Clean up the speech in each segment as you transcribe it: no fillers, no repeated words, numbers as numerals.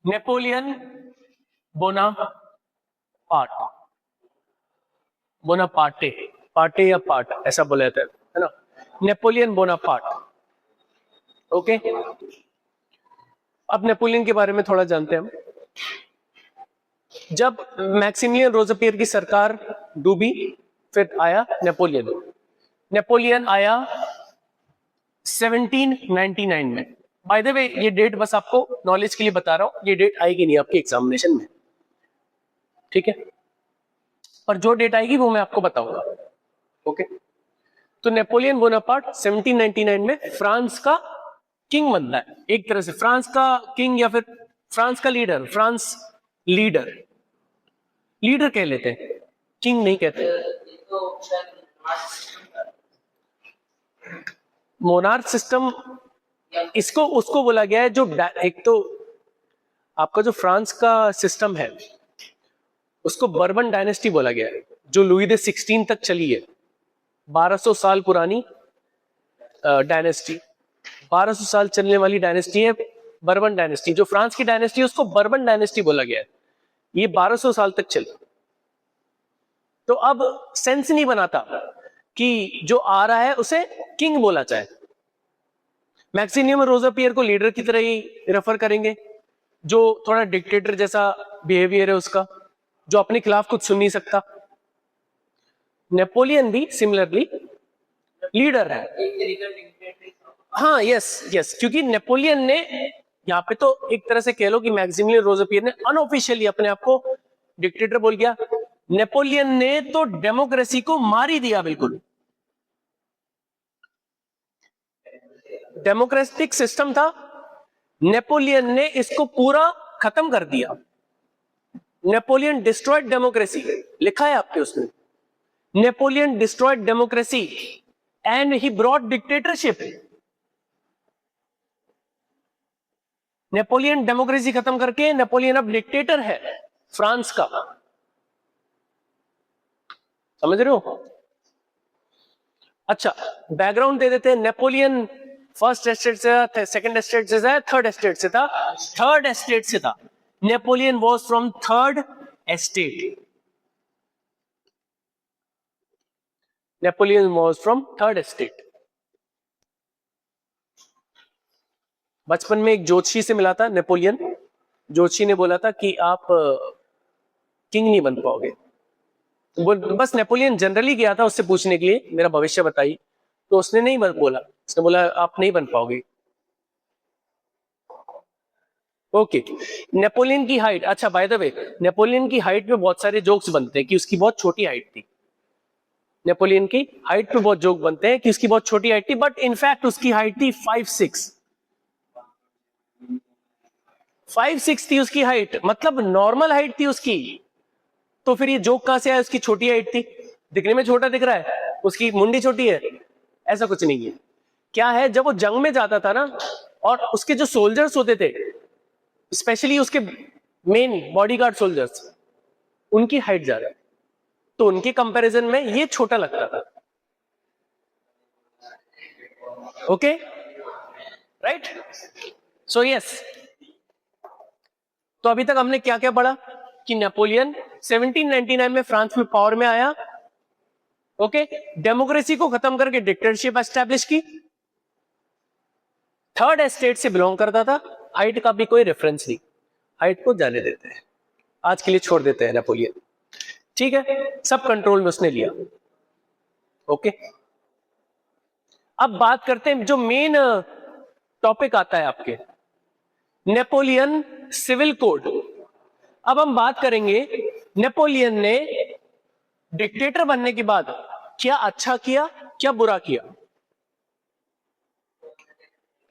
Napoleon Bonaparte, Bonaparte, Partey या part ऐसा बोला जाता है ना, नेपोलियन बोनापार्ट। ओके, अब नेपोलियन के बारे में थोड़ा जानते हैं हम। जब मैक्सिमिलियन रोज़ापियर की सरकार डूबी, फिर आया नेपोलियन। नेपोलियन आया 1799 में। बाय द वे ये डेट बस आपको नॉलेज के लिए बता रहा हूं, ये डेट आएगी नहीं आपके एग्जामिनेशन में, ठीक है, पर जो डेट आएगी वो मैं आपको बताऊंगा। ओके, तो नेपोलियन बोनापार्ट 1799 में फ्रांस का किंग बनता है, एक तरह से फ्रांस का किंग या फिर फ्रांस का लीडर, फ्रांस लीडर, लीडर कह लेते हैं, किंग नहीं कहते। मोनार्क सिस्टम इसको उसको बोला गया है जो एक तो आपका जो फ्रांस का सिस्टम है उसको बर्बन डायनेस्टी बोला गया है, जो लुई द 16 तक चली है, 1200 साल पुरानी डायनेस्टी, 1200 साल चलने वाली डायनेस्टी है बर्बन डायनेस्टी। जो फ्रांस की डायनेस्टी है उसको बर्बन डायनेस्टी बोला गया है, ये 1200 साल तक चली। तो अब सेंस नहीं बनाता कि जो आ रहा है उसे किंग बोला जाए। मैक्सिमिलियन रोज़ापियर को लीडर की तरह ही रेफर करेंगे, जो थोड़ा डिक्टेटर जैसा बिहेवियर है उसका, जो अपने खिलाफ कुछ सुन नहीं सकता। नेपोलियन भी सिमिलरली लीडर है, हाँ, यस यस, क्योंकि नेपोलियन ने यहाँ पे तो एक तरह से कह लो कि मैक्सिमिलियन रोज़ापियर ने अनऑफिशियली अपने आप को डिक्टेटर बोल गया। नेपोलियन ने तो डेमोक्रेसी को मार ही दिया, बिल्कुल डेमोक्रेटिक सिस्टम था, नेपोलियन ने इसको पूरा खत्म कर दिया। नेपोलियन डिस्ट्रॉयड डेमोक्रेसी, लिखा है आपके उसमें, Napoleon destroyed democracy and he brought dictatorship. Napoleon democracy खत्म करके नेपोलियन अब डिक्टेटर है फ्रांस का, समझ रहे हो? अच्छा, बैकग्राउंड दे देते हैं। नेपोलियन फर्स्ट एस्टेट से था, सेकंड एस्टेट से था, थर्ड एस्टेट से था, थर्ड एस्टेट से था। Napoleon was from third estate, Napoleon was from third estate. बचपन में एक ज्योतिषी से मिला था नेपोलियन, ज्योतिषी ने बोला था कि आप किंग नहीं बन पाओगे। बस नेपोलियन जनरली गया था उससे पूछने के लिए मेरा भविष्य बताइए, तो उसने नहीं बोला, उसने बोला आप नहीं बन पाओगे। ओके, नेपोलियन की हाइट, अच्छा बाय द वे नेपोलियन की हाइट पे बहुत सारे जोक्स बनते हैं कि उसकी बहुत छोटी हाइट थी। नेपोलियन की हाइट पे बहुत जोक बनते हैं कि उसकी बहुत छोटी हाइट थी, बट इनफैक्ट उसकी हाइट थी 5'6" थी उसकी हाइट, मतलब नॉर्मल हाइट थी उसकी। तो फिर ये जोक कहां से आया उसकी छोटी हाइट थी? दिखने में छोटा दिख रहा है, उसकी मुंडी छोटी है, ऐसा कुछ नहीं है। क्या है, जब वो जंग में जाता था ना, और उसके जो सोल्जर्स होते थे, स्पेशली उसके मेन बॉडीगार्ड सोल्जर्स, उनकी हाइट ज्यादा है, तो उनके कंपैरिजन में ये छोटा लगता था। Okay, right, so yes. तो अभी तक हमने क्या क्या पढ़ा कि नेपोलियन 1799 में फ्रांस में पावर में आया, ओके, डेमोक्रेसी को खत्म करके डिक्टेटरशिप एस्टैब्लिश की, थर्ड एस्टेट से बिलोंग करता था, हाइट का भी कोई रेफरेंस नहीं, हाइट को जाने देते हैं, आज के लिए छोड़ देते हैं नेपोलियन, ठीक है, सब कंट्रोल में उसने लिया। ओके, अब बात करते हैं जो मेन टॉपिक आता है आपके, नेपोलियन सिविल कोड। अब हम बात करेंगे नेपोलियन ने डिक्टेटर बनने के बाद क्या अच्छा किया, क्या बुरा किया।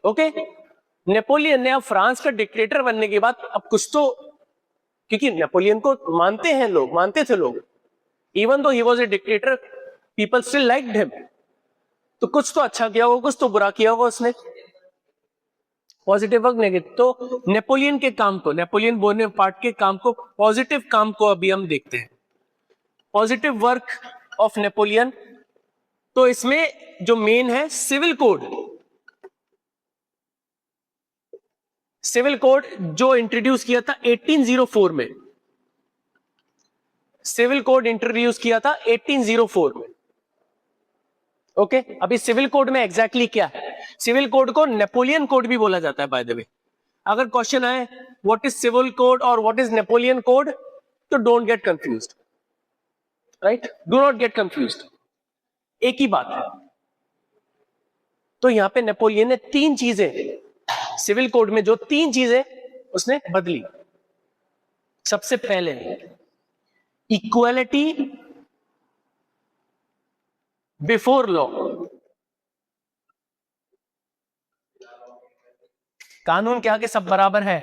ओके, नेपोलियन ने अब फ्रांस का डिक्टेटर बनने के बाद अब कुछ तो, क्योंकि नेपोलियन को मानते हैं लोग, मानते थे लोग, even though he was a dictator, people still liked him, तो कुछ तो अच्छा किया होगा, कुछ तो बुरा किया होगा उसने, पॉजिटिव वर्क नेगेटिव। तो नेपोलियन के काम को, नेपोलियन बोनापार्ट के काम को, पॉजिटिव काम को अभी हम देखते हैं, पॉजिटिव वर्क ऑफ नेपोलियन। तो इसमें जो मेन है सिविल कोड, सिविल कोड जो इंट्रोड्यूस किया था 1804 में, सिविल कोड इंट्रोड्यूस किया था 1804 में। ओके, अभी सिविल कोड में एग्जैक्टली क्या है? सिविल कोड को नेपोलियन कोड भी बोला जाता है बाय द वे। अगर क्वेश्चन आए व्हाट इज सिविल कोड और व्हाट इज नेपोलियन कोड, तो don't get confused, right, do not gate confused, एक ही बात है। तो यहां पे नेपोलियन ने तीन चीजें, सिविल कोड में जो तीन चीजें उसने बदली। सबसे पहले इक्वालिटी बिफोर लॉ, कानून के आगे सब बराबर है,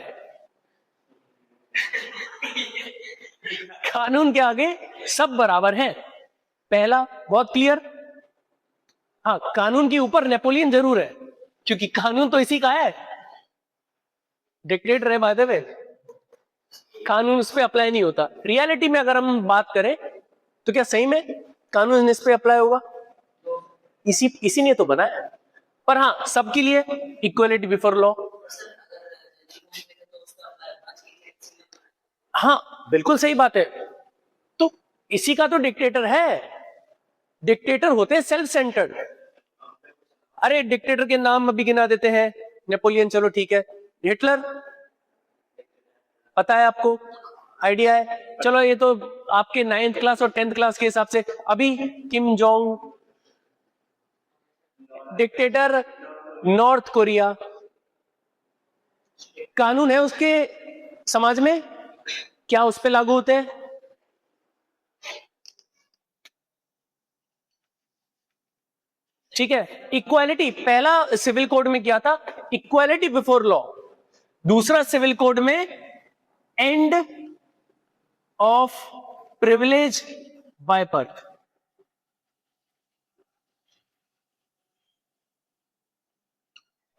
कानून के आगे सब बराबर है, पहला बहुत क्लियर। हाँ, कानून के ऊपर नेपोलियन जरूर है, क्योंकि कानून तो इसी का है, डिक्टेटर है बाय द वे, कानून उस पर अप्लाई नहीं होता। रियलिटी में अगर हम बात करें तो क्या सही में कानून इस पे अप्लाई होगा? इसी ने तो बनाया, पर हाँ सबके लिए इक्वलिटी बिफोर लॉ। हाँ बिल्कुल सही बात है, तो इसी का तो डिक्टेटर है। डिक्टेटर होते हैं सेल्फ सेंटर्ड। अरे डिक्टेटर के नाम अभी गिना देते हैं, नेपोलियन चलो ठीक है, हिटलर पता है आपको, आइडिया है, चलो ये तो आपके 9th क्लास और 10th क्लास के हिसाब से। अभी Kim Jong dictator north Korea, कानून है उसके समाज में, क्या उस पे लागू होते हैं? ठीक है, इक्वालिटी पहला सिविल कोड में क्या था? Equality before law. दूसरा सिविल कोड में and of privilege by birth.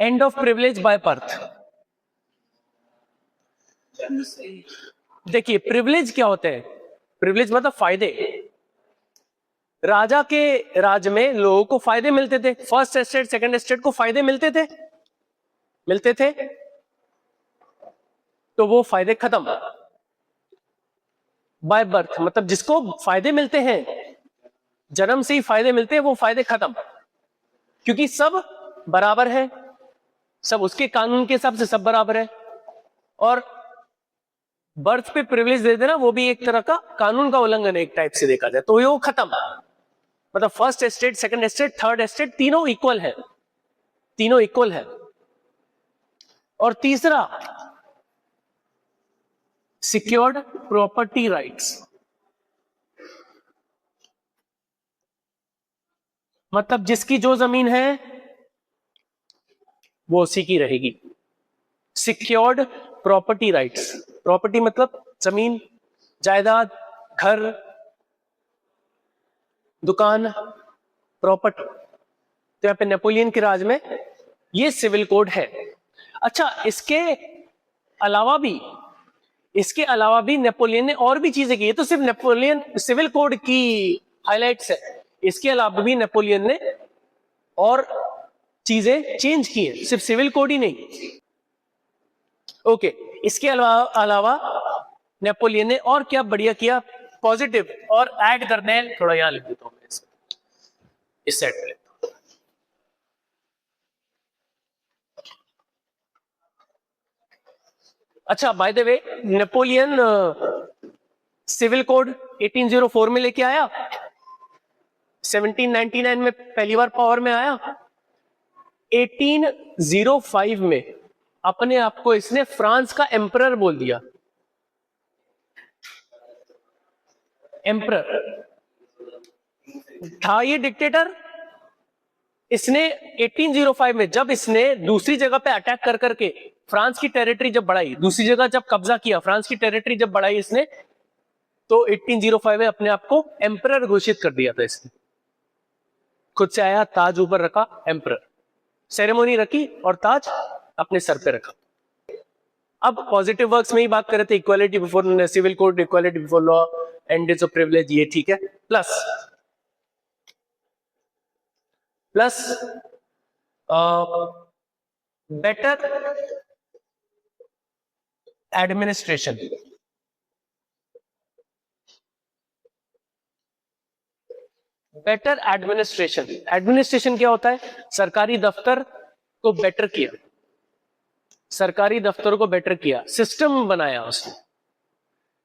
And of privilege by birth, देखिए प्रिविलेज क्या होते हैं? प्रिविलेज मतलब फायदे। राजा के राज में लोगों को फायदे मिलते थे, फर्स्ट एस्टेट सेकंड एस्टेट को फायदे मिलते थे, तो वो फायदे खत्म। बाय बर्थ मतलब जिसको फायदे मिलते हैं, जन्म से ही फायदे मिलते हैं, वो फायदे खत्म, क्योंकि सब बराबर है, सब उसके कानून के हिसाब से सब बराबर है। और बर्थ पे प्रिविलेज दे देना वो भी एक तरह का कानून का उल्लंघन है, एक टाइप से देखा जाए तो ये वो खत्म। मतलब first estate second estate third estate तीनों इक्वल है, तीनों इक्वल है। और तीसरा सिक्योर्ड प्रॉपर्टी राइट्स, मतलब जिसकी जो जमीन है वो उसी की रहेगी। सिक्योर्ड प्रॉपर्टी राइट्स, प्रॉपर्टी मतलब जमीन जायदाद घर दुकान प्रॉपर्टी। तो यहां पे नेपोलियन के राज में ये सिविल कोड है। अच्छा, इसके अलावा भी नेपोलियन ने और भी चीजें की, ये तो सिर्फ नेपोलियन सिविल कोड की हाइलाइट्स है, इसके अलावा भी नेपोलियन ने और चीजें चेंज की है, सिर्फ सिविल कोड ही नहीं। ओके, इसके अलावा नेपोलियन ने और क्या बढ़िया किया पॉजिटिव, और ऐड करने हैं, थोड़ा यहां लिख देता हूं मैं इस सेट पे। अच्छा by the way, Napoleon civil code 1804 में लेके आया, 1799 में पहली बार पावर में आया, 1805 में अपने आप को इसने फ्रांस का एम्परर बोल दिया। एम्परर था ये डिक्टेटर, इसने 1805 में जब इसने दूसरी जगह पे अटैक कर करके फ्रांस की टेरिटरी जब बढ़ाई, दूसरी जगह जब कब्जा किया, फ्रांस की टेरिटरी जब बढ़ाई इसने, तो 1805 में अपने आप को एम्परर घोषित कर दिया था इसने। खुद से आया, ताज ऊपर रखा, एम्परर, सेरेमोनी रखी और ताज अपने सर पे रखा। अब पॉजिटिव वर्क्स में ही बात कर रहे थे, equality before civil code, equality before law, end of privilege, ये ठीक है। Plus better administration. Better administration, administration क्या होता है? सरकारी दफ्तर को बेटर किया, सरकारी दफ्तर को बेटर किया, सिस्टम बनाया उसने।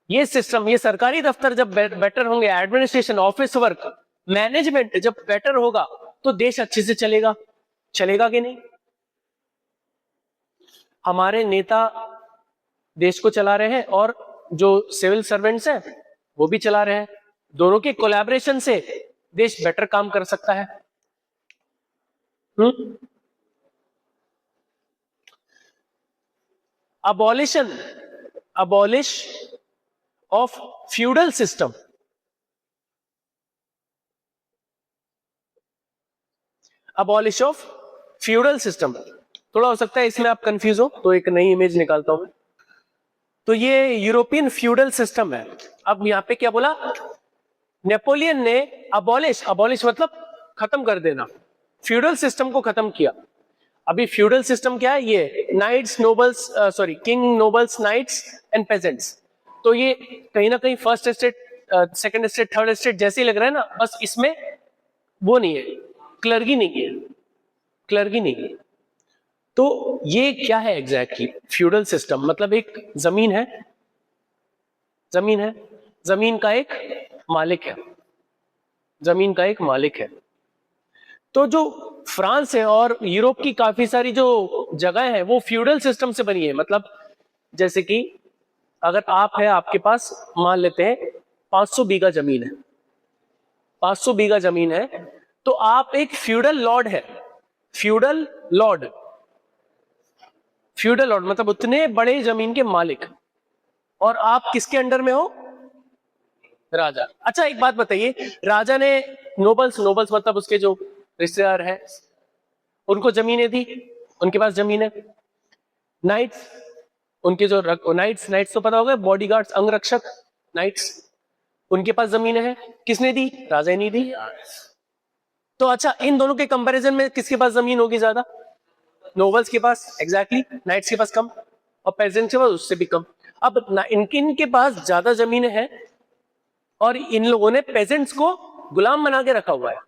ये सिस्टम, ये सरकारी दफ्तर जब बेटर होंगे, एडमिनिस्ट्रेशन, ऑफिस वर्क, मैनेजमेंट जब बेटर होगा तो देश अच्छे से चलेगा। चलेगा कि नहीं? हमारे नेता देश को चला रहे हैं और जो सिविल सर्वेंट्स हैं वो भी चला रहे हैं। दोनों के कोलैबोरेशन से देश बेटर काम कर सकता है। Abolition, abolish of feudal system, abolish of feudal system. थोड़ा हो सकता है इसमें आप कंफ्यूज हो, तो एक नई इमेज निकालता हूं मैं। तो ये यूरोपियन फ्यूडल सिस्टम है। अब यहां पे क्या बोला? नेपोलियन ने अबॉलिश, अबॉलिश मतलब खत्म कर देना, फ्यूडल सिस्टम को खत्म किया। अभी फ्यूडल सिस्टम क्या है? ये knights, nobles, sorry, king, nobles, knights and peasants. तो ये कहीं ना कहीं first estate, second estate, third estate जैसे ही लग रहा है ना, बस इसमें वो नहीं है, क्लर्गी नहीं है, क्लर्गी नहीं है। तो ये क्या है एग्जैक्टली? फ्यूडल सिस्टम मतलब एक जमीन है, जमीन है, जमीन का एक मालिक है, जमीन का एक मालिक है। तो जो फ्रांस है और यूरोप की काफी सारी जो जगह है वो फ्यूडल सिस्टम से बनी है। मतलब जैसे कि अगर आप है, आपके पास मान लेते हैं 500 बीघा जमीन है, 500 बीघा जमीन है, तो आप एक फ्यूडल लॉर्ड है, फ्यूडल लॉर्ड, फ्यूडल लॉर्ड मतलब उतने बड़े जमीन के मालिक, और आप किसके अंडर में हो? राजा। अच्छा एक बात बताइए, राजा ने नोबल्स, नोबल्स मतलब उसके जो रिश्तेदार हैं, उनको जमीनें दी, उनके पास जमीन है। नाइट्स, उनके जो नाइट्स, नाइट्स तो पता होगा, बॉडीगार्ड्स, अंगरक्षक, नाइट्स, उनके पास जमीनें हैं। किसने दी? राजा ने दी। तो अच्छा, इन दोनों के कंपैरिजन में किसके पास जमीन होगी ज्यादा? नोबल्स के पास, एग्जैक्टली। नाइट्स के पास कम, और पेजेंट्स के पास उससे भी कम। अब इनके पास ज्यादा जमीनें हैं और इन लोगों ने पेजेंट्स को गुलाम बना के रखा हुआ है।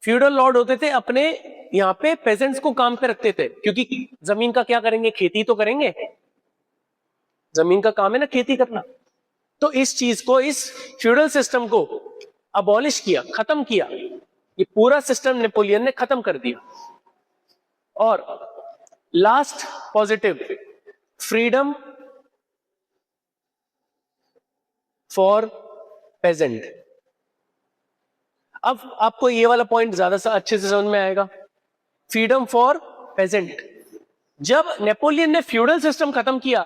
फ्यूडल लॉर्ड होते थे, अपने यहाँ पे पेजेंट्स को काम पे रखते थे, क्योंकि जमीन का क्या करेंगे? खेती तो करेंगे, जमीन का काम है ना खेती करना। तो इस चीज को, इस फ्यूडल सिस्टम को अबॉलिश किया, खत्म किया, ये पूरा सिस्टम नेपोलियन ने खत्म कर दिया। और last positive, freedom for peasant. अब आपको ये वाला पॉइंट ज्यादा अच्छे से समझ में आएगा, फ्रीडम फॉर पेजेंट। जब नेपोलियन ने फ्यूडल सिस्टम खत्म किया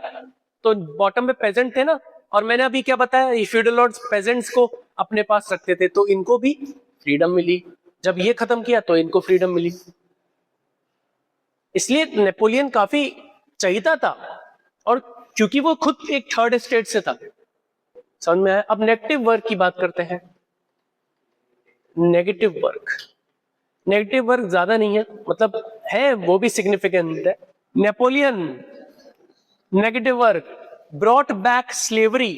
तो बॉटम पे पेजेंट थे ना, और मैंने अभी क्या बताया, ये फ्यूडल लॉर्ड्स पेजेंट्स को अपने पास रखते थे, तो इनको भी फ्रीडम मिली। जब ये खत्म किया तो इनको फ्रीडम मिली। इसलिए नेपोलियन काफी चहीता था, और क्योंकि वो खुद एक थर्ड स्टेट से था। समझ में आया? अब नेगेटिव वर्क की बात करते हैं। नेगेटिव वर्क, नेगेटिव वर्क ज्यादा नहीं है, मतलब है वो भी सिग्निफिकेंट है। Napoleon negative work brought back slavery.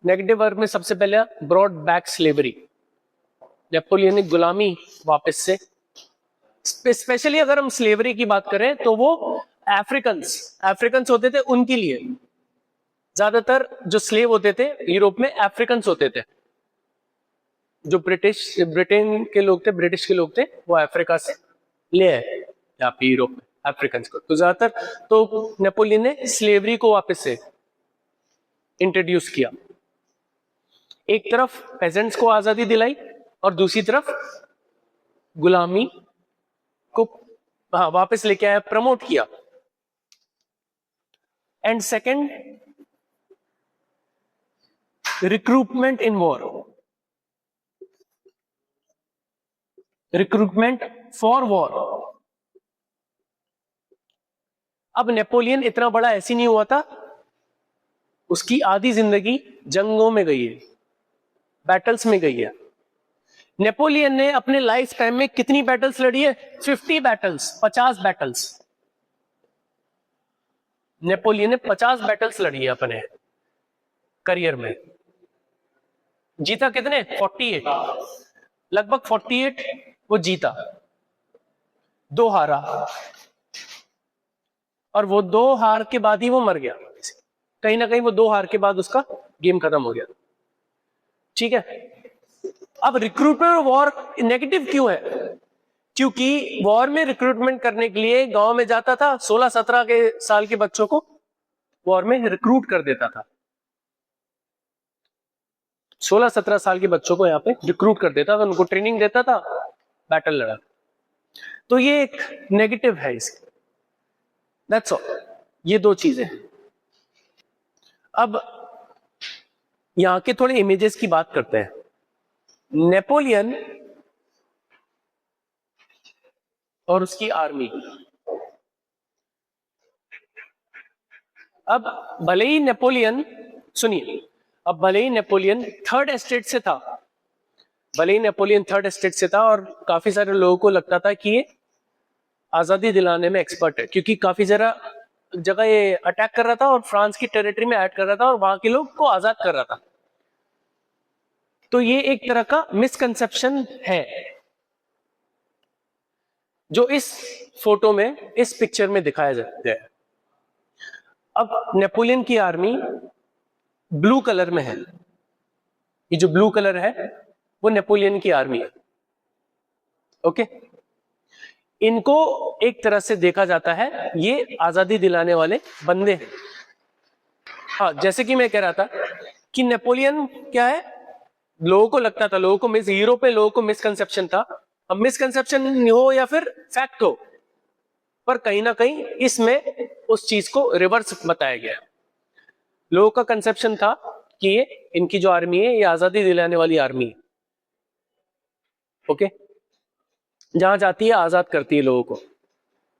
Negative work में सबसे पहले ब्रॉट बैक स्लेवरी, नेपोलियन ने गुलामी वापस से, स्पेशली अगर हम स्लेवरी की बात करें तो वो अफ्रीकन्स होते थे, उनके लिए ज्यादातर जो स्लेव होते थे यूरोप में अफ्रीकन्स होते थे। जो ब्रिटेन के लोग थे, ब्रिटिश के लोग थे, वो अफ्रीका से ले आए यहाँ पे यूरोप में अफ्रीकन्स को। तो ज्यादातर तो नेपोलियन ने स्लेवरी को वापस से इंट्रोड्यूस किया। एक तरफ पेजेंट्स को आजादी दिलाई और दूसरी तरफ गुलामी को वापस लेके आया, प्रमोट किया। And second, recruitment in war, recruitment for war. अब नेपोलियन इतना बड़ा ऐसी नहीं हुआ था, उसकी आधी जिंदगी जंगों में गई है, बैटल्स में गई है। नेपोलियन ने अपने लाइफ टाइम में कितनी बैटल्स लड़ी है? 50 बैटल्स, 50 बैटल्स। नेपोलियन ने 50 बैटल्स लड़ी है अपने करियर में, जीता कितने? 48, लगभग 48 वो जीता, 2 हारा, और वो 2 हार के बाद ही वो मर गया। कहीं ना कहीं वो 2 हार के बाद उसका गेम खत्म हो गया। ठीक है, अब रिक्रूटमेंट वॉर नेगेटिव क्यों है? क्योंकि वॉर में रिक्रूटमेंट करने के लिए गांव में जाता था, 16-17 के साल के बच्चों को वॉर में रिक्रूट कर देता था, 16-17 साल के बच्चों को यहाँ पे रिक्रूट कर देता था, उनको ट्रेनिंग देता था, बैटल लड़ा। तो ये एक नेगेटिव है इसकी। दैट्स ऑल, ये 2 चीजें। अब यहां के थोड़े इमेजेस की बात करते हैं। नेपोलियन और उसकी आर्मी। अब भले ही नेपोलियन, सुनिए, अब भले ही नेपोलियन थर्ड एस्टेट से था, भले ही नेपोलियन थर्ड एस्टेट से था, और काफी सारे लोगों को लगता था कि ये आजादी दिलाने में एक्सपर्ट है, क्योंकि काफी जगह ये अटैक कर रहा था और फ्रांस की टेरिटरी में ऐड कर रहा था और वहां के लोग को आजाद कर रहा था। तो ये एक तरह का मिसकंसेप्शन है जो इस फोटो में, इस पिक्चर में दिखाया जाता है। अब नेपोलियन की आर्मी ब्लू कलर में है, ये जो ब्लू कलर है वो नेपोलियन की आर्मी है। ओके, इनको एक तरह से देखा जाता है ये आजादी दिलाने वाले बंदे हैं। हाँ, जैसे कि मैं कह रहा था कि नेपोलियन क्या है, लोगों को लगता था, लोगों को हीरो पे लोगों को मिसकंसेप्शन था। अब मिसकंसेप्शन हो या फिर फैक्ट हो, पर कहीं ना कहीं इसमें उस चीज को रिवर्स बताया गया। लोगों का कंसेप्शन था कि ये इनकी जो आर्मी है ये आजादी दिलाने वाली आर्मी है। ओके, जहां जाती है आजाद करती है लोगों को,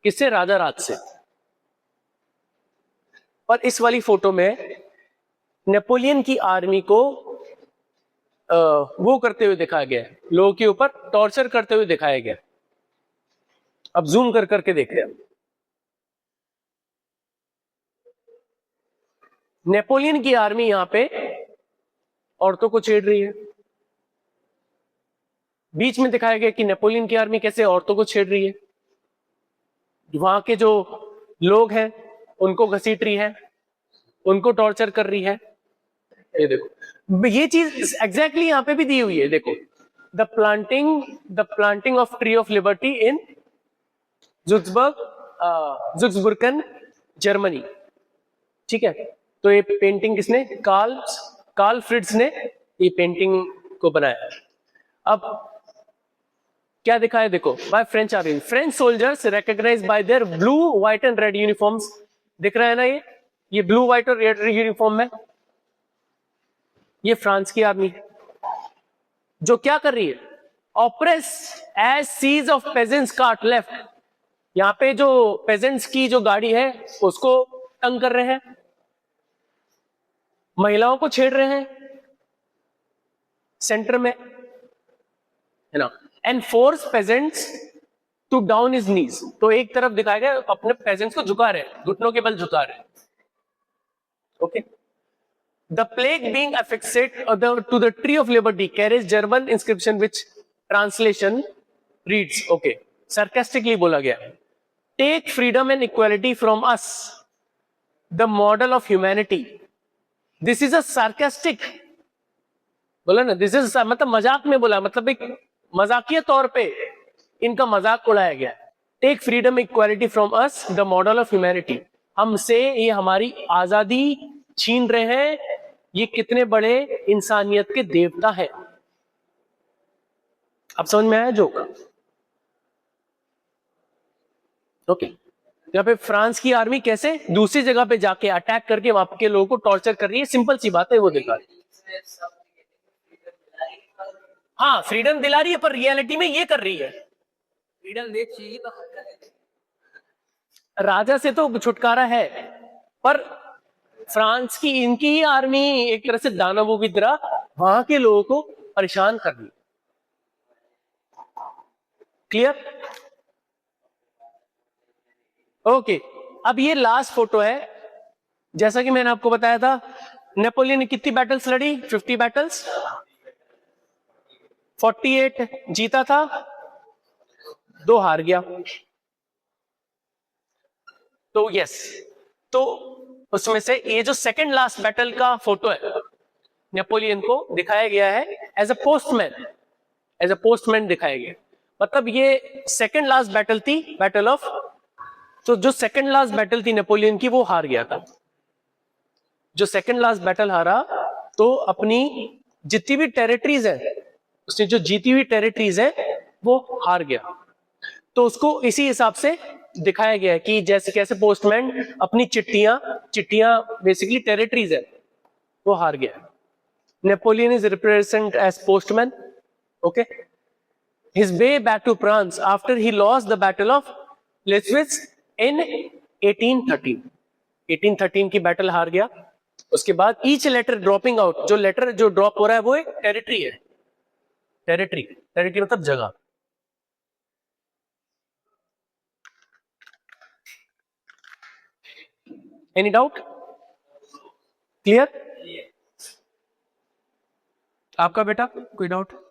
किससे? राजा राज से। और इस वाली फोटो में नेपोलियन की आर्मी को वो करते हुए दिखाया गया है, लोगों के ऊपर टॉर्चर करते हुए दिखाया गया। अब जूम कर करके देखते हैं। नेपोलियन की आर्मी यहां पे औरतों को छेड़ रही है। बीच में दिखाया गया कि नेपोलियन की आर्मी कैसे औरतों को छेड़ रही है, वहां के जो लोग हैं उनको घसीट रही है, उनको टॉर्चर कर रही है। ये देखो, ये चीज एग्जैक्टली यहां पे भी दी हुई है। देखो, the planting of tree of liberty in जुक्सबुर्गन जर्मनी। ठीक है, तो ये पेंटिंग किसने? कार्ल फ्रिट्ज ने ये पेंटिंग को बनाया। अब क्या दिखाया? देखो, by French army, French soldiers recognised by their blue white and red uniforms. दिख रहा है ना ये ब्लू व्हाइट और रेड यूनिफॉर्म में, ये फ्रांस की आर्मी जो क्या कर रही है? Oppress as seas of peasants cart left. यहां पे जो पेजेंट्स की जो गाड़ी है उसको तंग कर रहे हैं, महिलाओं को छेड़ रहे हैं सेंटर में, है ना, and forces peasants to down his knees. तो एक तरफ दिखाया गया अपने पेजेंट्स को झुका रहे हैं, घुटनों के बल झुका रहे हैं। Okay, the plague being affixed to the tree of liberty carries German inscription which translation reads, okay, sarcastically बोला गया, take freedom and equality from us, the model of humanity. This is a sarcastic बोला ना, this is मतलब मजाक में बोला, मतलब एक मजाकिया तौर पे इनका मजाक उड़ाया गया। Take freedom equality from us, the model of humanity. हमसे ये हमारी आजादी छीन रहे हैं, ये कितने बड़े इंसानियत के देवता है। अब समझ में आया जोक? ओके, यहाँ पे फ्रांस की आर्मी कैसे दूसरी जगह पे जाके अटैक करके वहां के लोगों को टॉर्चर कर रही है, सिंपल सी बात है, वो दिखा रही। हाँ, फ्रीडम दिला रही है, पर रियलिटी में ये कर रही है। फ्रीडम दे चाहिए तो राजा से तो छुटकारा है, पर फ्रांस की इनकी ही आर्मी एक तरह से दानवों की तरह वहां के लोगों को परेशान कर रही। क्लियर? ओके, अब ये लास्ट फोटो है जैसा कि मैंने आपको बताया था, नेपोलियन ने कितनी बैटल्स लड़ी? 50 बैटल्स, 48 जीता था, 2 हार गया। तो यस, तो उसमें से ये जो सेकंड लास्ट बैटल का फोटो है, नेपोलियन को दिखाया गया है as a postman, as a postman दिखाया गया। मतलब ये सेकंड लास्ट बैटल थी, बैटल ऑफ, तो जो सेकंड लास्ट बैटल थी नेपोलियन की, वो हार गया था। जो सेकंड लास्ट बैटल हारा, तो अपनी जितनी भी टेरिटरीज है, उसने जो जीती हुई टेरिटरीज है वो हार गया। तो उसको इसी हिसाब से दिखाया गया है कि जैसे कैसे पोस्टमैन अपनी चिट्ठियां बेसिकली टेरिटरीज है, वो हार गया। Napoleon is represent as postman, okay. His way back to France after he lost the Battle of Leipzig in 1813. 1813 की बैटल हार गया। उसके बाद ईच लेटर ड्रॉपिंग आउट, जो लेटर जो ड्रॉप हो रहा है वो एक टेरिटरी है। टेरिटरी मतलब जगह। Any doubt? क्लियर? आपका बेटा कोई डाउट?